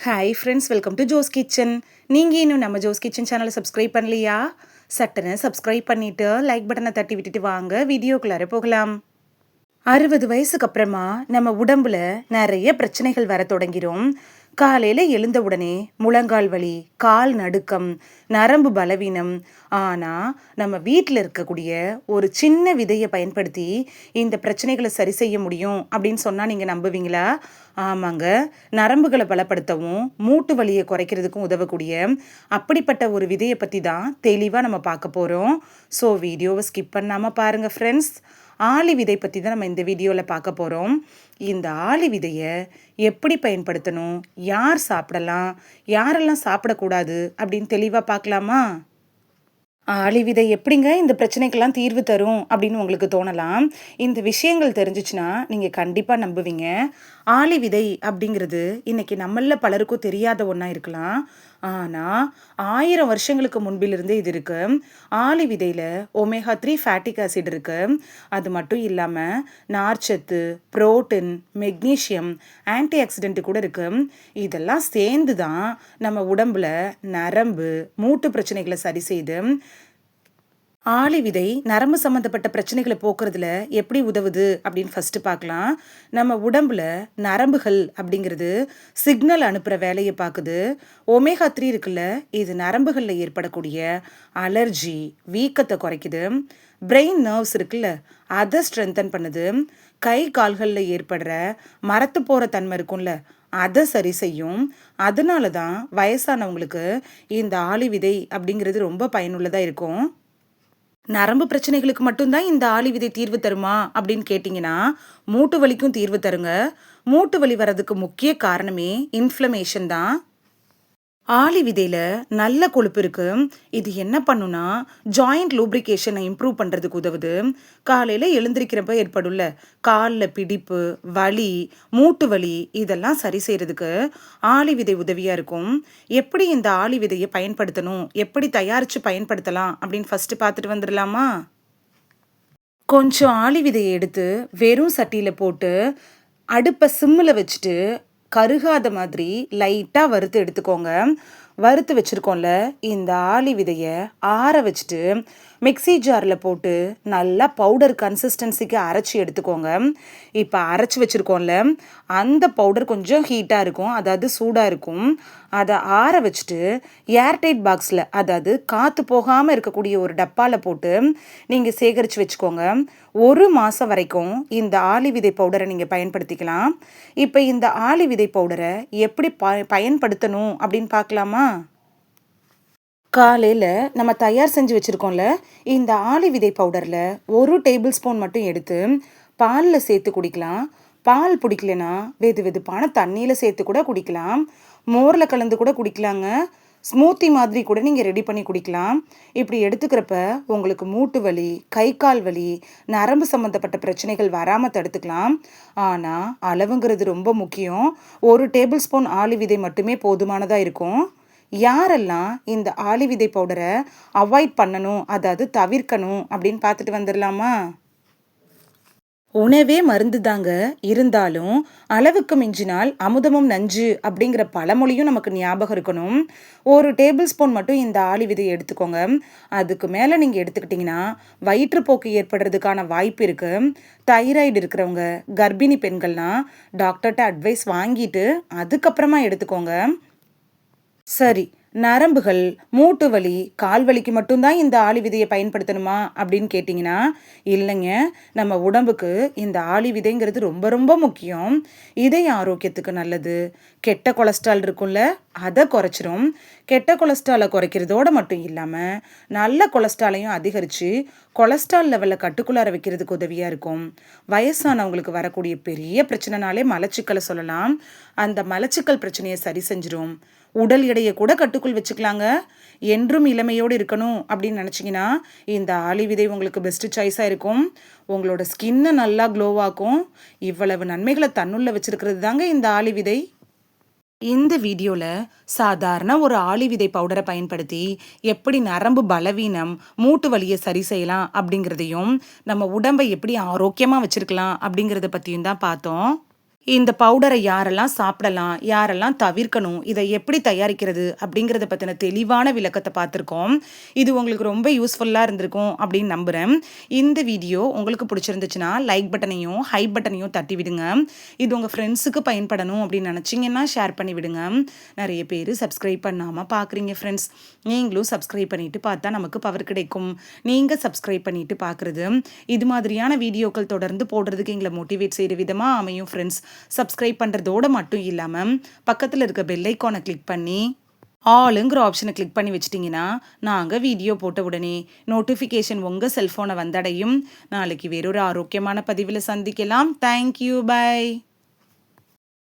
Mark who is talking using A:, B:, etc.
A: Hi friends, welcome to Jo's kitchen. நீங்கள் இன்னும் நம்ம ஜோஸ் கிச்சன் சேனலை சப்ஸ்கிரைப் பண்ணலையா? சட்டுன்னு சப்ஸ்கிரைப் பண்ணிவிட்டு லைக் பட்டனை தட்டி விட்டுட்டு வாங்க வீடியோக்குள்ளார போகலாம். 60 வயசுக்கு அப்புறமா நம்ம உடம்புல நிறைய பிரச்சனைகள் வர தொடங்கிரும். காலையில் எழுந்த உடனே முழங்கால் வலி, கால் நடுக்கம், நரம்பு பலவீனம். ஆனால் நம்ம வீட்டில் இருக்கக்கூடிய ஒரு சின்ன விதையை பயன்படுத்தி இந்த பிரச்சனைகளை சரி செய்ய முடியும் அப்படின்னு சொன்னால் நீங்கள் நம்புவீங்களா? ஆமாங்க, நரம்புகளை பலப்படுத்தவும் மூட்டு வலியை குறைக்கிறதுக்கும் உதவக்கூடிய அப்படிப்பட்ட ஒரு விதையை பற்றி தான் தெளிவாக நம்ம பார்க்க போகிறோம். ஸோ வீடியோவை ஸ்கிப் பண்ணாமல் பாருங்கள் ஃப்ரெண்ட்ஸ். ஆளி விதை பற்றி தான் நம்ம இந்த வீடியோவில் பார்க்க போகிறோம். இந்த ஆளி விதையை எப்படி பயன்படுத்தணும், யார் சாப்பிடலாம், யாரெல்லாம் சாப்பிடக்கூடாது அப்படின்னு தெளிவாக பார்க்கலாமா? ஆளி விதை எப்படிங்க இந்த பிரச்சனைக்கெல்லாம் தீர்வு தரும் அப்படின்னு உங்களுக்கு தோணலாம். இந்த விஷயங்கள் தெரிஞ்சிச்சுன்னா நீங்கள் கண்டிப்பாக நம்புவீங்க. ஆளி விதை அப்படிங்கிறது இன்னைக்கு நம்மள பலருக்கும் தெரியாத ஒன்றா இருக்கலாம். ஆனால் 1000 வருஷங்களுக்கு முன்பிலிருந்தே இது இருக்கு. ஆளி விதையில் ஒமேகா 3 ஃபேட்டிக் ஆசிட் இருக்கு. அது மட்டும் இல்லாமல் நார்ச்சத்து, புரோட்டீன், மெக்னீஷியம், ஆன்டி ஆக்சிடென்ட் கூட இருக்கு. இதெல்லாம் சேர்ந்து தான் நம்ம உடம்புல நரம்பு, மூட்டு பிரச்சனைகளை சரி செய்து ஆளி விதை நரம்பு சம்மந்தப்பட்ட பிரச்சனைகளை போக்குறதுல எப்படி உதவுது அப்படின்னு ஃபஸ்ட்டு பார்க்கலாம். நம்ம உடம்புல நரம்புகள் அப்படிங்கிறது சிக்னல் அனுப்புகிற வேலையை பார்க்குது. ஒமேகா 3 இருக்குல்ல, இது நரம்புகளில் ஏற்படக்கூடிய அலர்ஜி, வீக்கத்தை குறைக்குது. பிரெயின் நர்வ்ஸ் இருக்குல்ல, அதை ஸ்ட்ரென்தன் பண்ணுது. கை கால்களில் ஏற்படுற மரத்து போகிற தன்மை இருக்கும்ல, அதை சரி செய்யும். அதனால தான் வயசானவங்களுக்கு இந்த ஆளி விதை அப்படிங்கிறது ரொம்ப பயனுள்ளதாக இருக்கும். நரம்பு பிரச்சனைகளுக்கு மட்டும்தான் இந்த ஆளி விதை தீர்வு தருமா அப்படின்னு கேட்டிங்கன்னா, மூட்டு வலிக்கும் தீர்வு தருங்க. மூட்டு வலி வர்றதுக்கு முக்கிய காரணமே இன்ஃப்ளமேஷன் தான். ஆளி விதையில் நல்ல கொழுப்பு இருக்கு. இது என்ன பண்ணுன்னா ஜாயிண்ட் லூப்ரிகேஷனை இம்ப்ரூவ் பண்ணுறதுக்கு உதவுது. காலையில் எழுந்திருக்கிறப்ப ஏற்படும்ல காலில் பிடிப்பு, வலி, மூட்டு வலி, இதெல்லாம் சரி செய்கிறதுக்கு ஆளி விதை உதவியாக இருக்கும். எப்படி இந்த ஆளி விதையை பயன்படுத்தணும், எப்படி தயாரித்து பயன்படுத்தலாம் அப்படின்னு ஃபஸ்ட்டு பார்த்துட்டு வந்துடலாமா? கொஞ்சம் ஆளி விதையை எடுத்து வெறும் சட்டியில் போட்டு அடுப்பை சிம்மில் வச்சுட்டு கருகாத மாதிரி லைட்டாக வறுத்து எடுத்துக்கோங்க. வறுத்து வச்சுருக்கோம்ல, இந்த ஆளி விதையை ஆற வச்சுட்டு மிக்ஸி ஜாரில் போட்டு நல்லா பவுடர் கன்சிஸ்டன்சிக்கு அரைச்சி எடுத்துக்கோங்க. இப்போ அரைச்சி வச்சுருக்கோம்ல, அந்த பவுடர் கொஞ்சம் ஹீட்டாக இருக்கும், அதாவது சூடாக இருக்கும். அதை ஆற வச்சுட்டு ஏர்டைட் பாக்ஸில், அதாவது காற்று போகாமல் இருக்கக்கூடிய ஒரு டப்பாவில் போட்டு நீங்கள் சேகரித்து வச்சுக்கோங்க. 1 மாதம் வரைக்கும் இந்த ஆளி விதை பவுடரை நீங்கள் பயன்படுத்திக்கலாம். இப்போ இந்த ஆளி விதை பவுடரை எப்படி பயன்படுத்தணும் அப்படின்னு பார்க்கலாமா? காலையில் நம்ம தயார் செஞ்சு வச்சுருக்கோம்ல, இந்த ஆளி விதை பவுடரில் 1 டேபிள் ஸ்பூன் மட்டும் எடுத்து பாலில் சேர்த்து குடிக்கலாம். பால் பிடிக்கலனா வெது வெதுப்பான தண்ணியில் சேர்த்து கூட குடிக்கலாம். மோரில் கலந்து கூட குடிக்கலாங்க. ஸ்மூத்தி மாதிரி கூட நீங்கள் ரெடி பண்ணி குடிக்கலாம். இப்படி எடுத்துக்கிறப்ப உங்களுக்கு மூட்டு வலி, கை கால் வலி, நரம்பு சம்மந்தப்பட்ட பிரச்சனைகள் வராமல் தடுத்துக்கலாம். ஆனால் அளவுங்கிறது ரொம்ப முக்கியம். 1 டேபிள் ஸ்பூன் ஆளி விதை மட்டுமே போதுமானதாக இருக்கும். யாரெல்லாம் இந்த ஆளி விதை பவுடரை அவாய்ட் பண்ணணும், அதாவது தவிர்க்கணும் அப்படின்னு பார்த்துட்டு வந்துடலாமா? உணவே மருந்து தாங்க, இருந்தாலும் அளவுக்கு மிஞ்சினால் அமுதமும் நஞ்சு அப்படிங்கிற பழமொழியும் நமக்கு ஞாபகம் இருக்கணும். 1 டேபிள் ஸ்பூன் மட்டும் இந்த ஆளி விதையை எடுத்துக்கோங்க. அதுக்கு மேலே நீங்கள் எடுத்துக்கிட்டிங்கன்னா வயிற்றுப்போக்கு ஏற்படுறதுக்கான வாய்ப்பு இருக்குது. தைராய்டு இருக்கிறவங்க, கர்ப்பிணி பெண்கள்லாம் டாக்டர்கிட்ட அட்வைஸ் வாங்கிட்டு அதுக்கப்புறமா எடுத்துக்கோங்க. சரி, நரம்புகள், மூட்டு வலி, கால் வலிக்கு மட்டும்தான் இந்த ஆளி விதையை பயன்படுத்தணுமா அப்படின்னு கேட்டிங்கன்னா இல்லைங்க. நம்ம உடம்புக்கு இந்த ஆளி விதைங்கிறது ரொம்ப ரொம்ப முக்கியம். இதய ஆரோக்கியத்துக்கு நல்லது. கெட்ட கொலஸ்ட்ரால் இருக்கும்ல, அதை குறைச்சிரும். கெட்ட கொலஸ்ட்ராலை குறைக்கிறதோடு மட்டும் இல்லாமல் நல்ல கொலஸ்ட்ராலையும் அதிகரித்து கொலஸ்ட்ரால் லெவலில் கட்டுக்குள்ளார வைக்கிறதுக்கு உதவியாக இருக்கும். வயசானவங்களுக்கு வரக்கூடிய பெரிய பிரச்சனைனாலே மலச்சிக்கலை சொல்லலாம். அந்த மலச்சிக்கல் பிரச்சனையை சரி செஞ்சிரும். உடல் எடையை கூட கட்டுக்குள் வச்சுக்கலாங்க. என்றும் இளமையோடு இருக்கணும் அப்படின்னு நினச்சிங்கன்னா இந்த ஆளி விதை உங்களுக்கு பெஸ்ட்டு சாய்ஸாக இருக்கும். உங்களோட ஸ்கின்னை நல்லா க்ளோவாக்கும். இவ்வளவு நன்மைகளை தன்னுள்ள வச்சுருக்கிறது தாங்க இந்த ஆளி விதை. இந்த வீடியோவில் சாதாரண ஒரு ஆளி விதை பவுடரை பயன்படுத்தி எப்படி நரம்பு பலவீனம், மூட்டு வலியை சரி செய்யலாம் அப்படிங்கிறதையும், நம்ம உடம்பை எப்படி ஆரோக்கியமாக வச்சுருக்கலாம் அப்படிங்கிறத பற்றியும் தான் பார்த்தோம். இந்த பவுடரை யாரெல்லாம் சாப்பிடலாம், யாரெல்லாம் தவிர்க்கணும், இதை எப்படி தயாரிக்கிறது அப்படிங்கிறத பற்றின தெளிவான விளக்கத்தை பார்த்துருக்கோம். இது உங்களுக்கு ரொம்ப யூஸ்ஃபுல்லாக இருந்திருக்கும் அப்படின்னு நம்புகிறேன். இந்த வீடியோ உங்களுக்கு பிடிச்சிருந்துச்சுன்னா லைக் பட்டனையும் ஹை பட்டனையும் தட்டி விடுங்க. இது உங்கள் ஃப்ரெண்ட்ஸுக்கு பயன்படணும் அப்படின்னு நினச்சிங்கன்னா ஷேர் பண்ணி விடுங்க. நிறைய பேர் சப்ஸ்கிரைப் பண்ணாமல் பார்க்குறீங்க ஃப்ரெண்ட்ஸ். நீங்களும் சப்ஸ்கிரைப் பண்ணிவிட்டு பார்த்தா நமக்கு பவர் கிடைக்கும். நீங்கள் சப்ஸ்கிரைப் பண்ணிவிட்டு பார்க்குறது இது மாதிரியான வீடியோக்கள் தொடர்ந்து போடுறதுக்கு எங்களை மோட்டிவேட் செய்கிற விதமாக அமையும் ஃப்ரெண்ட்ஸ். சப்ஸ்கிரைப் பண்ணுறதோடு மட்டும் இல்லாமல் பக்கத்தில் இருக்க பெல் ஐக்கானை கிளிக் பண்ணி ஆளுங்கிற ஆப்ஷனை கிளிக் பண்ணி வச்சிட்டிங்கன்னா நாங்கள் வீடியோ போட்ட உடனே நோட்டிஃபிகேஷன் உங்கள் செல்ஃபோனை வந்தடையும். நாளைக்கு வேறொரு ஆரோக்கியமான பதிவில் சந்திக்கலாம். Thank you, by.